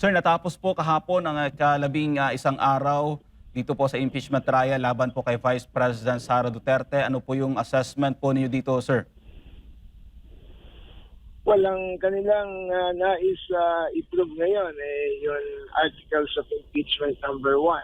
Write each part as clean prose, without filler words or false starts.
Sir, natapos po kahapon ang kalabing isang araw dito po sa impeachment trial laban po kay Vice President Sara Duterte. Ano po yung assessment po niyo dito, sir? Walang kanilang nais i-prove ngayon yung Articles of Impeachment number 1.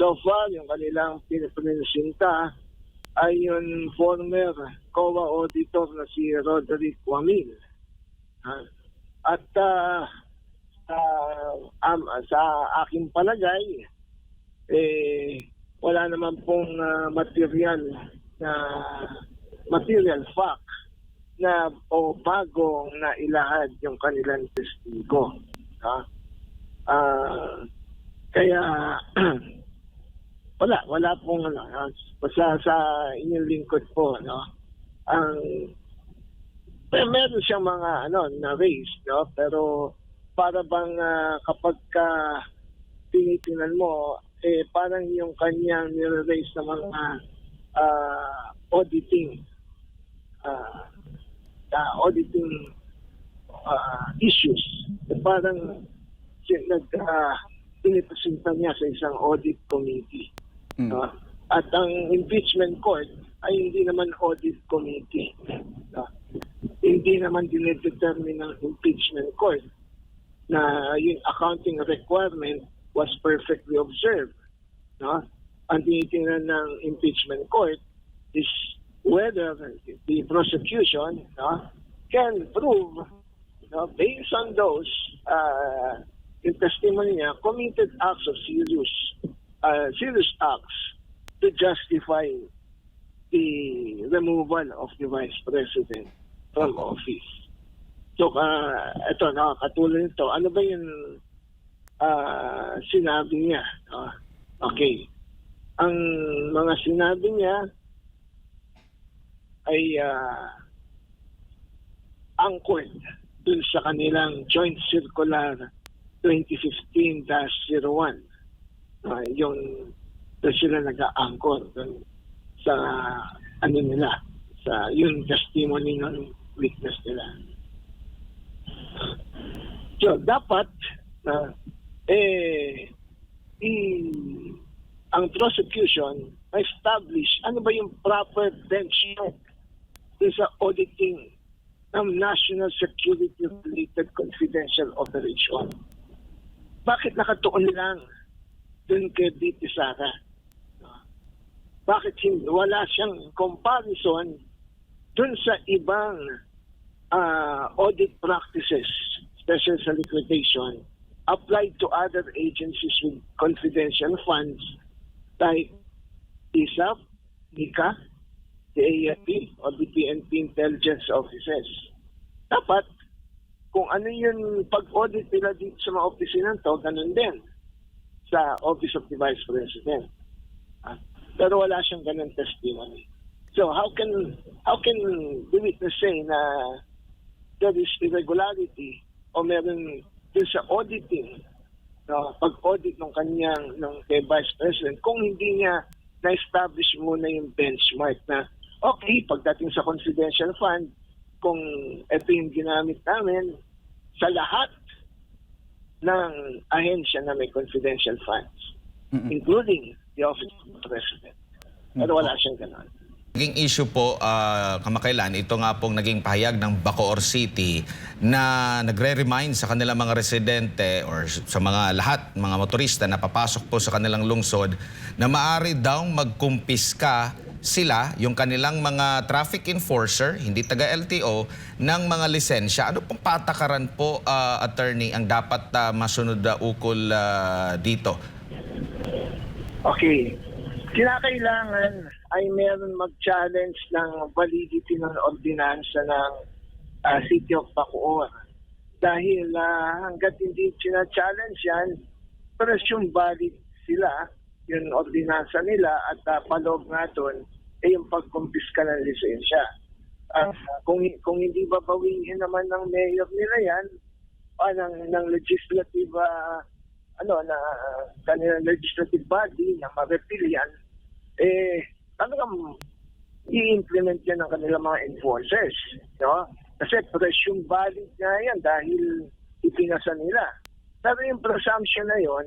So far, yung kanilang pinapresinta ay yung former COA auditor na si Roderick Wamil. At sa aking palagay, wala naman pong material fact na o bagong na ilahad yung kanilang testigo. Kaya wala pong basta sa inyong lingkod po, ang meron siyang mga na raise, pero para bang kapag tinitingnan mo, parang yung kanyang nire-raise na mga auditing issues. Parang pinipresenta niya sa isang audit committee. At ang impeachment court ay hindi naman audit committee. Hindi naman dinedetermine ng impeachment court na yung accounting requirement was perfectly observed. Ang tinitingnan ng impeachment court is whether the prosecution can prove, based on those in testimony niya, committed acts of serious acts to justify the removal of the Vice President from office. So, ito, katulad nito, ano ba yung sinabi niya? Okay. Ang mga sinabi niya ay anchored dun sa kanilang Joint Circular 2015-01. Yung doon sila nag-a-anchor dun sa nila, sa yung testimony ng witness nila. So, dapat ang prosecution establish ano ba yung proper benchmark sa auditing ng national security related confidential operation. Bakit nakatuon lang dun kay VP Sara? Bakit wala siyang comparison dun sa ibang audit practices, special sa liquidation, applied to other agencies with confidential funds like ISAP, NICA, the AFP, or the PNP intelligence offices. Dapat, kung ano yung pag-audit nila dito sa mga opisina to, ganun din sa Office of the Vice President. Pero wala siyang ganun testimony. So how can the witness say na there is irregularity o meron din sa auditing, pag-audit ng kanyang kay Vice President kung hindi niya na-establish muna yung benchmark na okay, pagdating sa confidential fund, kung ito yung ginamit namin sa lahat ng ahensya na may confidential funds, including the Office of the President. Pero wala siyang ganon. Naging issue po kamakailan, ito nga pong naging pahayag ng Bacoor City na nagre-remind sa kanilang mga residente or sa mga lahat, mga motorista na papasok po sa kanilang lungsod na maaari daw magkumpiska sila, yung kanilang mga traffic enforcer, hindi taga-LTO, ng mga lisensya. Ano pong patakaran po, attorney, ang dapat masunod ukol dito? Okay. Kinakailangan ay meron mag-challenge ng validity ng ordinansa ng City of Bacoor. Dahil hanggat hindi sina-challenge yan, presume valid sila, yung ordinansa nila, at paloob nga doon, yung pagkumpiska ng lisensya. Kung hindi babawiin naman ng mayor nila yan, ng legislative na kanilang legislative body na ma-repeal yan, talagang i-implement yan ng kanilang mga enforcers. Kasi presume valid nga yan dahil ipinasa nila. Pero yung presumption na yon,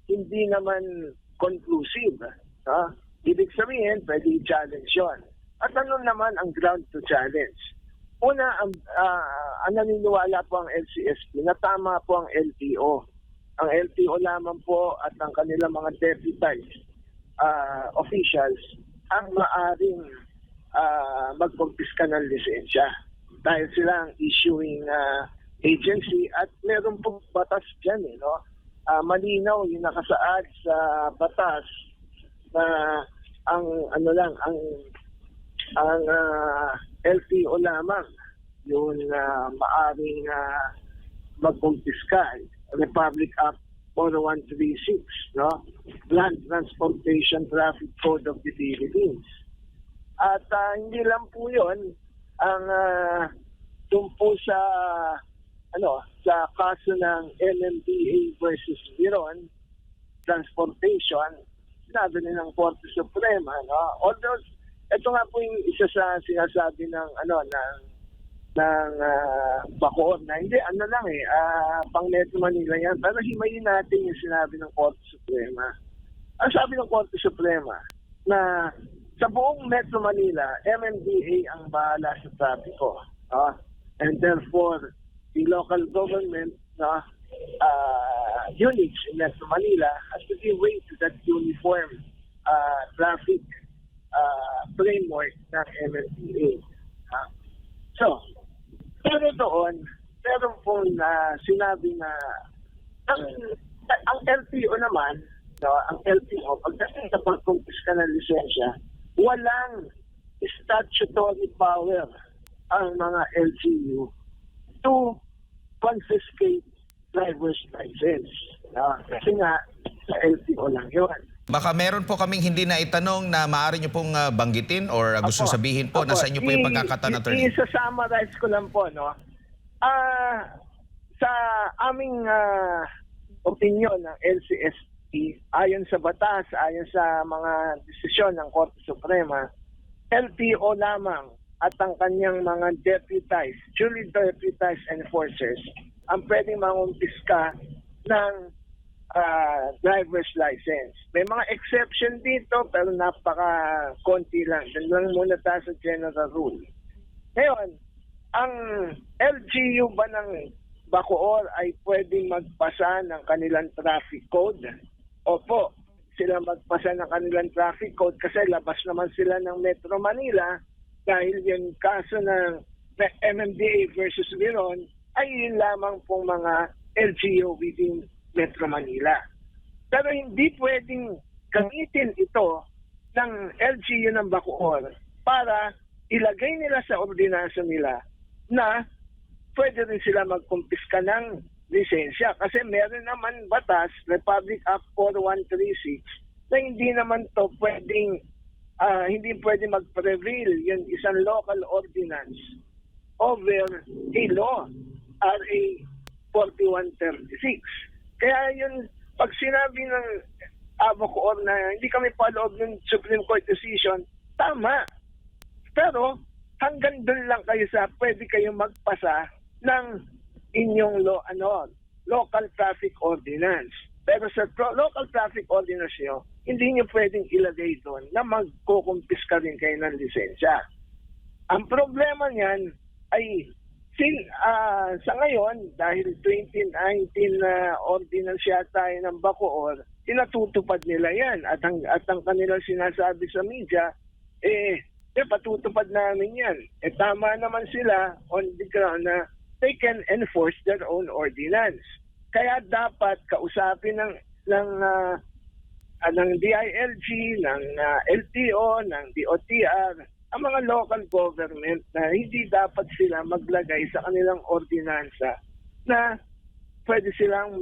hindi naman conclusive. No? Ibig sabihin, pwede i-challenge yun. At ano naman ang ground to challenge? Una, ang naniniwala po ang LCSP na tama po ang LTO. Ang LTO lamang po at ang kanilang mga deputized officials ang maaring magkumpiska ng lisensya. Dahil sila ang issuing agency at meron po batas dyan. No? Malinaw yung nakasaad sa batas na ang LTO lamang yung maaring magkumpiska. Republic Act 4136, no? Land Transportation Traffic Code of the Philippines. At hindi lang po 'yon ang tungkol sa sa kaso ng MMDA versus Viron Transportation, sinabi ng Korte Suprema, no? Although ito nga po yung isa sa sinasabi ng Bacoor na hindi, pang Metro Manila yan. Pero himayin natin yung sinabi ng Korte Suprema. Ang sabi ng Korte Suprema na sa buong Metro Manila, MMDA ang bahala sa trapiko. And therefore, the local government units in Metro Manila has to give way to that uniform traffic framework ng MMDA. So, pero doon, meron po na sinabi na ang LTO naman, ang LTO, pagdating sa pagkumpiska ng lisensya, walang statutory power ang mga LGU to confiscate driver's license. Kasi nga, sa LTO lang yun. Baka meron po kaming hindi na itanong na maaari nyo pong banggitin or gusto sabihin po, nasa inyo po yung pagkakataon, attorney. Isa-summarize ko lang po, no? Sa aming opinion ng LCSP, ayon sa batas, ayon sa mga desisyon ng Korte Suprema, LTO lamang at ang kanyang mga deputized, duly deputized enforcers, ang pwedeng mangumpiska ng driver's license. May mga exception dito pero napaka-konti lang. Doon lang muna tayo sa general rule. Ngayon, ang LGU ba ng Bacoor ay pwedeng magpasa ng kanilang traffic code? Opo, sila magpasa ng kanilang traffic code kasi labas naman sila ng Metro Manila dahil yung kaso ng MMDA versus Viron ay yun lamang pong mga LGU within Metro Manila. Pero hindi pwedeng gamitin ito ng LGU ng Bacoor para ilagay nila sa ordinansa nila na pwede rin sila magkumpiska ng lisensya. Kasi meron naman batas, Republic Act 4136, na hindi naman to pwedeng, hindi pwede mag-prevail yung isang local ordinance over a law, RA 4136. Kaya yun, pag sinabi ng Bacoor na hindi kami paloob ng Supreme Court decision, tama. Pero hanggang doon lang kayo sa pwede kayong magpasa ng inyong local traffic ordinance. Pero sa local traffic ordinance nyo, hindi nyo pwedeng ilagay doon na magkukumpiska rin kayo ng lisensya. Ang problema niyan ay sa ngayon, dahil 2019 na ordinance yata ng Bacoor, tinatutupad nila yan. At ang kanilang sinasabi sa media, patutupad namin yan. Tama naman sila on the ground na they can enforce their own ordinance. Kaya dapat kausapin ng DILG, ng LTO, ng DOTR, ang mga local government na hindi dapat sila maglagay sa kanilang ordinansa na pwede silang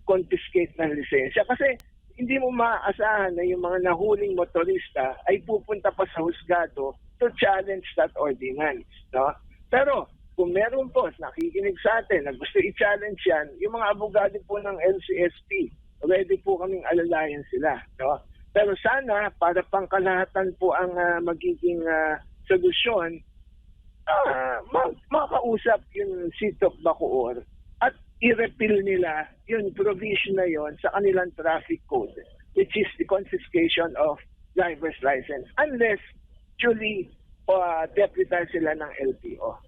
confiscate ng lisensya. Kasi hindi mo maaasahan na yung mga nahuling motorista ay pupunta pa sa husgado to challenge that ordinance. No? Pero kung meron po nakikinig sa atin na gusto i-challenge yan, yung mga abogado po ng LCSP, ready po kaming alalayan sila. No? Pero sana, para pangkalahatan po ang magiging solusyon, makausap yung City of Bacoor at i-repeal nila yung provision na yon sa kanilang traffic code, which is the confiscation of driver's license, unless duly deputize sila ng LTO.